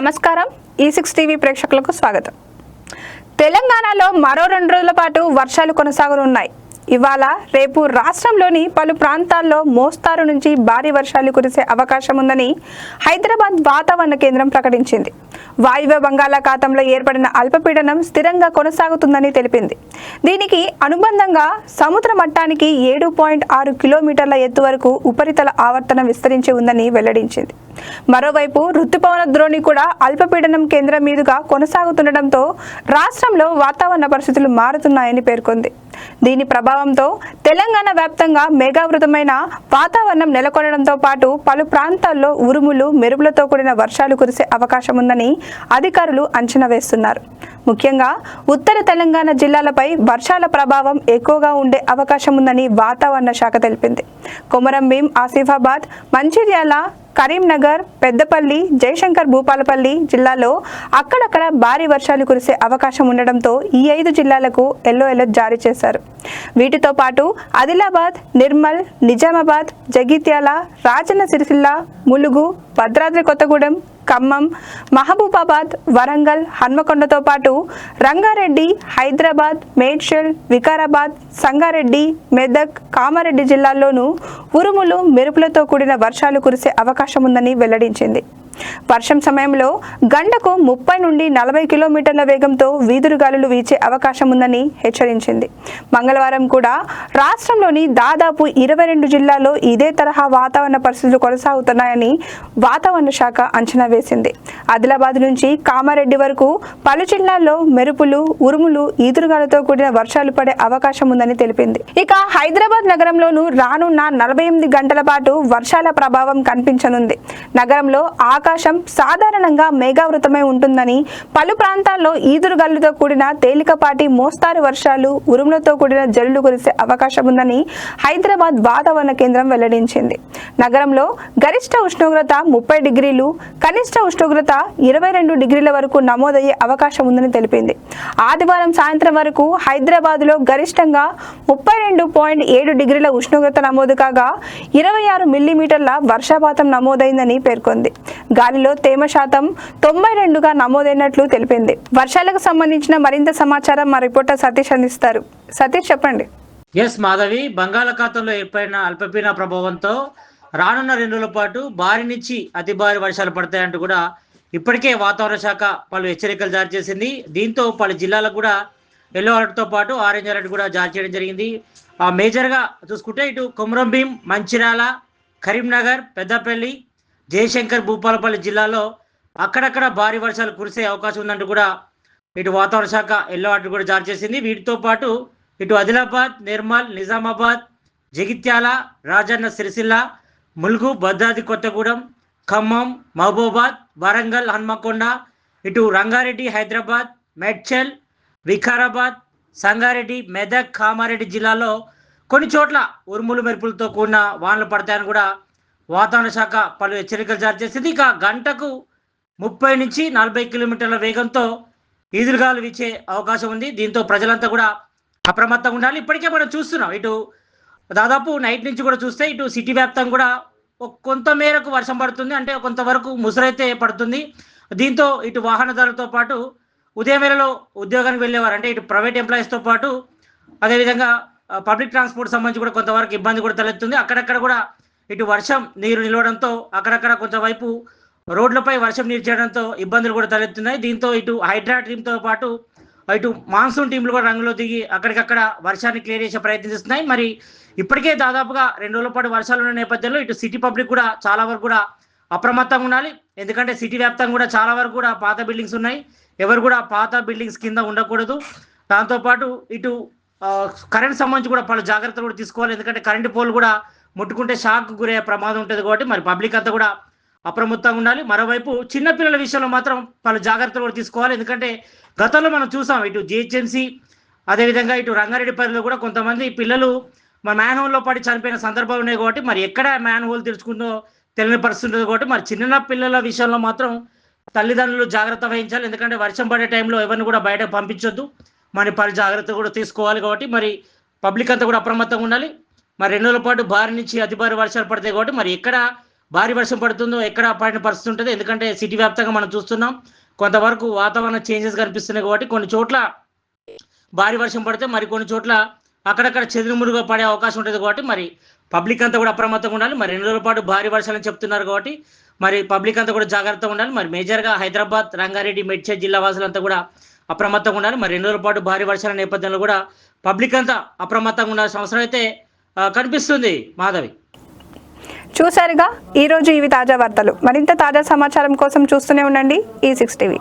నమస్కారం E6 TV ప్రేక్షకులకు స్వాగతం. తెలంగాణలో మరో 2 రోజుల పాటు వర్షాలు కొనసాగనున్నాయి. ఇవాళ రేపు రాష్ట్రంలోని పలు ప్రాంతాల్లో మోస్తారు నుంచి భారీ వర్షాలు కురిసే అవకాశం ఉందని హైదరాబాద్ వాతావరణ కేంద్రం ప్రకటించింది. వాయువ్య బంగాళాఖాతంలో ఏర్పడిన అల్పపీడనం స్థిరంగా కొనసాగుతుందని తెలిపింది. దీనికి అనుబంధంగా సముద్ర మట్టానికి 7.6 కిలోమీటర్ల ఎత్తు వరకు ఉపరితల ఆవర్తనం విస్తరించి ఉందని వెల్లడించింది. మరోవైపు రుతుపవన ద్రోణి కూడా అల్పపీడనం కేంద్రం మీదుగా కొనసాగుతుండటంతో రాష్ట్రంలో వాతావరణ పరిస్థితులు మారుతున్నాయని పేర్కొంది. దీని ప్రభావంతో తెలంగాణ వ్యాప్తంగా మేఘావృతమైన వాతావరణం నెలకొనడంతో పాటు పలు ప్రాంతాల్లో ఉరుములు మెరుపులతో కూడిన వర్షాలు కురిసే అవకాశం ఉందని అధికారులు అంచనా వేస్తున్నారు. ముఖ్యంగా ఉత్తర తెలంగాణ జిల్లాలపై వర్షాల ప్రభావం ఎక్కువగా ఉండే అవకాశం ఉందని వాతావరణ శాఖ తెలిపింది. కొమరంభీం, ఆసిఫాబాద్, మంచిర్యాల, కరీంనగర్, పెద్దపల్లి, జయశంకర్ భూపాలపల్లి జిల్లాలో అక్కడక్కడ భారీ వర్షాలు కురిసే అవకాశం ఉండడంతో ఈ 5 జిల్లాలకు ఎల్లో అలర్ట్ జారీ చేశారు. వీటితో పాటు ఆదిలాబాద్, నిర్మల్, నిజామాబాద్, జగిత్యాల, రాజన్న సిరిసిల్ల, ములుగు, భద్రాద్రి కొత్తగూడెం, ఖమ్మం, మహబూబాబాద్, వరంగల్, హన్మకొండతో పాటు రంగారెడ్డి, హైదరాబాద్, మేడ్చల్, వికారాబాద్, సంగారెడ్డి, మెదక్, కామారెడ్డి జిల్లాల్లోనూ ఉరుములు మెరుపులతో కూడిన వర్షాలు కురిసే అవకాశం ఉందని వెల్లడించింది. వర్షం సమయంలో గంటకు 30 నుండి 40 కిలోమీటర్ల వేగంతో వీదురుగాలులు వీచే అవకాశం ఉందని హెచ్చరించింది. మంగళవారం కూడా రాష్ట్రంలోని దాదాపు 22 జిల్లాల్లో ఇదే తరహా వాతావరణ పరిస్థితులు కొనసాగుతున్నాయని వాతావరణ శాఖ అంచనా వేసింది. ఆదిలాబాద్ నుంచి కామారెడ్డి వరకు పలు జిల్లాల్లో మెరుపులు, ఉరుములు, ఈదురుగాలతో కూడిన వర్షాలు పడే అవకాశం ఉందని తెలిపింది. ఇక హైదరాబాద్ నగరంలోనూ రానున్న 48 గంటల పాటు వర్షాల ప్రభావం కనిపించనుంది. నగరంలో ఆకాశం సాధారణంగా మేఘావృతమై ఉంటుందని, పలు ప్రాంతాల్లో ఈదురుగాలులతో కూడిన తేలికపాటి మోస్తారు వర్షాలు, ఉరుములతో కూడిన జల్లులు కురిసే అవకాశం ఉందని హైదరాబాద్ వాతావరణ కేంద్రం వెల్లడించింది. నగరంలో గరిష్ట ఉష్ణోగ్రత 30 డిగ్రీలు, కనిష్ట ఉష్ణోగ్రత 22 డిగ్రీల వరకు నమోదయ్యే అవకాశం ఉందని తెలిపింది. ఆదివారం సాయంత్రం వరకు హైదరాబాద్లో గరిష్టంగా 32.7 డిగ్రీల ఉష్ణోగ్రత నమోదు కాగా 26 మిల్లీమీటర్ల వర్షపాతం నమోదైందని పేర్కొంది. గాలిలో తేమ శాతం 92గా నమోదైనట్లు తెలిపింది. వర్షాలకు సంబంధించిన మరింత సమాచారం మా రిపోర్టర్ సతీష్ అందిస్తారు. సతీష్, చెప్పండి. ఎస్ మాధవి, బంగాళాఖాతంలో ఏర్పడిన అల్పపీడన ప్రభావంతో రానున్న 2 రోజుల పాటు భారీ నుంచి అతి భారీ వర్షాలు పడతాయంటూ కూడా ఇప్పటికే వాతావరణ శాఖ పలు హెచ్చరికలు జారీ చేసింది. దీంతో పలు జిల్లాలకు కూడా ఎల్లో అలర్ట్తో పాటు ఆరెంజ్ అలర్ట్ కూడా జారీ చేయడం జరిగింది. మేజర్గా చూసుకుంటే ఇటు కొమరంభీం, మంచిర్యాల, కరీంనగర్, పెద్దపల్లి, జయశంకర్ భూపాలపల్లి జిల్లాలో అక్కడక్కడ భారీ వర్షాలు కురిసే అవకాశం ఉందంటూ కూడా ఇటు వాతావరణ శాఖ ఎల్లో అలర్ట్ కూడా జారీ చేసింది. వీటితో పాటు ఇటు ఆదిలాబాద్, నిర్మల్, నిజామాబాద్, జగిత్యాల, రాజన్న సిరిసిల్ల, ములుగు, భద్రాద్రి కొత్తగూడెం, ఖమ్మం, మహబూబాబాద్, వరంగల్, హన్మకొండ, ఇటు రంగారెడ్డి, హైదరాబాద్, మేడ్చల్, వికారాబాద్, సంగారెడ్డి, మెదక్, కామారెడ్డి జిల్లాలో కొన్ని చోట్ల ఉరుములు మెరుపులతో కూడిన వానలు పడతాయని కూడా వాతావరణ శాఖ పలు హెచ్చరికలు జారీ చేసింది. ఇక గంటకు 30 నుంచి 40 కిలోమీటర్ల వేగంతో ఈదురుగాలు వీచే అవకాశం ఉంది. దీంతో ప్రజలంతా కూడా అప్రమత్తంగా ఉండాలి. ఇప్పటికే మనం చూస్తున్నాం, ఇటు దాదాపు నైట్ నుంచి కూడా చూస్తే ఇటు సిటీ వ్యాప్తంగా కూడా కొంత మేరకు వర్షం పడుతుంది, అంటే కొంతవరకు ముసురైతే పడుతుంది. దీంతో ఇటు వాహనదారులతో పాటు ఉదయం వేళలో ఉద్యోగానికి వెళ్ళేవారు, అంటే ఇటు ప్రైవేట్ ఎంప్లాయీస్తో పాటు అదేవిధంగా పబ్లిక్ ట్రాన్స్పోర్ట్ సంబంధించి కూడా కొంతవరకు ఇబ్బంది కూడా తలెత్తుంది. అక్కడక్కడ కూడా ఇటు వర్షం నీరు నిలవడంతో అక్కడక్కడ కొంతవైపు రోడ్లపై వర్షం నీరు చేయడంతో ఇబ్బందులు కూడా తలెత్తున్నాయి. దీంతో ఇటు హైడ్రా టీంతో పాటు ఇటు మాన్సూన్ టీంలు కూడా రంగులో దిగి అక్కడికక్కడ వర్షాన్ని క్లియర్ చేసే ప్రయత్నం చేస్తున్నాయి. మరి ఇప్పటికే దాదాపుగా 2 రోజుల పాటు వర్షాలు ఉన్న నేపథ్యంలో ఇటు సిటీ పబ్లిక్ కూడా చాలా వరకు కూడా అప్రమత్తంగా ఉండాలి. ఎందుకంటే సిటీ వ్యాప్తంగా కూడా చాలా వరకు కూడా పాత బిల్డింగ్స్ ఉన్నాయి. ఎవరు కూడా పాత బిల్డింగ్స్ కింద ఉండకూడదు. దాంతోపాటు ఇటు కరెంట్ సంబంధించి కూడా పలు జాగ్రత్తలు కూడా తీసుకోవాలి. ఎందుకంటే కరెంటు పోల్ కూడా ముట్టుకుంటే షాక్ గురయ్యే ప్రమాదం ఉంటుంది కాబట్టి మరి పబ్లిక్ అంతా కూడా అప్రమత్తంగా ఉండాలి. మరోవైపు చిన్నపిల్లల విషయంలో మాత్రం పలు జాగ్రత్తలు కూడా తీసుకోవాలి. ఎందుకంటే గతంలో మనం చూసాం, ఇటు జిహెచ్ఎంసీ అదేవిధంగా ఇటు రంగారెడ్డి పరిధిలో కూడా కొంతమంది పిల్లలు మ్యాన్ హోల్లో పడి చనిపోయిన సందర్భాలు ఉన్నాయి కాబట్టి మరి ఎక్కడ మ్యాన్ హోల్ తెరుచుకుందో తెలియని పరిస్థితి ఉంటుంది కాబట్టి మరి చిన్న పిల్లల విషయంలో మాత్రం తల్లిదండ్రులు జాగ్రత్త వహించాలి. ఎందుకంటే వర్షం పడే టైంలో ఎవరిని కూడా బయటకు పంపించొద్దు, మరి పలు జాగ్రత్త కూడా తీసుకోవాలి. కాబట్టి మరి పబ్లిక్ అంతా కూడా అప్రమత్తంగా ఉండాలి. మరి 2 రోజుల పాటు భారీ నుంచి అతి భారీ వర్షాలు పడతాయి కాబట్టి మరి ఎక్కడ భారీ వర్షం పడుతుందో ఎక్కడ పడిన పరిస్థితి ఉంటుంది. ఎందుకంటే సిటీ వ్యాప్తంగా మనం చూస్తున్నాం, కొంతవరకు వాతావరణ చేంజెస్ కనిపిస్తున్నాయి కాబట్టి కొన్ని చోట్ల భారీ వర్షం పడితే మరి కొన్ని చోట్ల అక్కడక్కడ చెదురుమురుగా పడే అవకాశం ఉంటుంది. కాబట్టి మరి పబ్లిక్ అంతా కూడా అప్రమత్తంగా ఉండాలి. మరి 2 రోజుల పాటు భారీ వర్షాలని చెప్తున్నారు కాబట్టి మరి పబ్లిక్ అంతా కూడా జాగ్రత్తగా ఉండాలి. మరి మేజర్గా హైదరాబాద్, రంగారెడ్డి, మేడ్చల్ జిల్లా వాసులంతా కూడా అప్రమత్తంగా ఉండాలి. మరి 2 రోజుల పాటు భారీ వర్షాల నేపథ్యంలో కూడా పబ్లిక్ అంతా అప్రమత్తంగా ఉండాల్సిన అవసరం అయితే కనిపిస్తుంది. మాధవి, చూసారుగా ఈరోజు ఇవి తాజా వార్తలు. మరింత తాజా సమాచారం కోసం చూస్తూనే ఉండండి E6 టీవీ.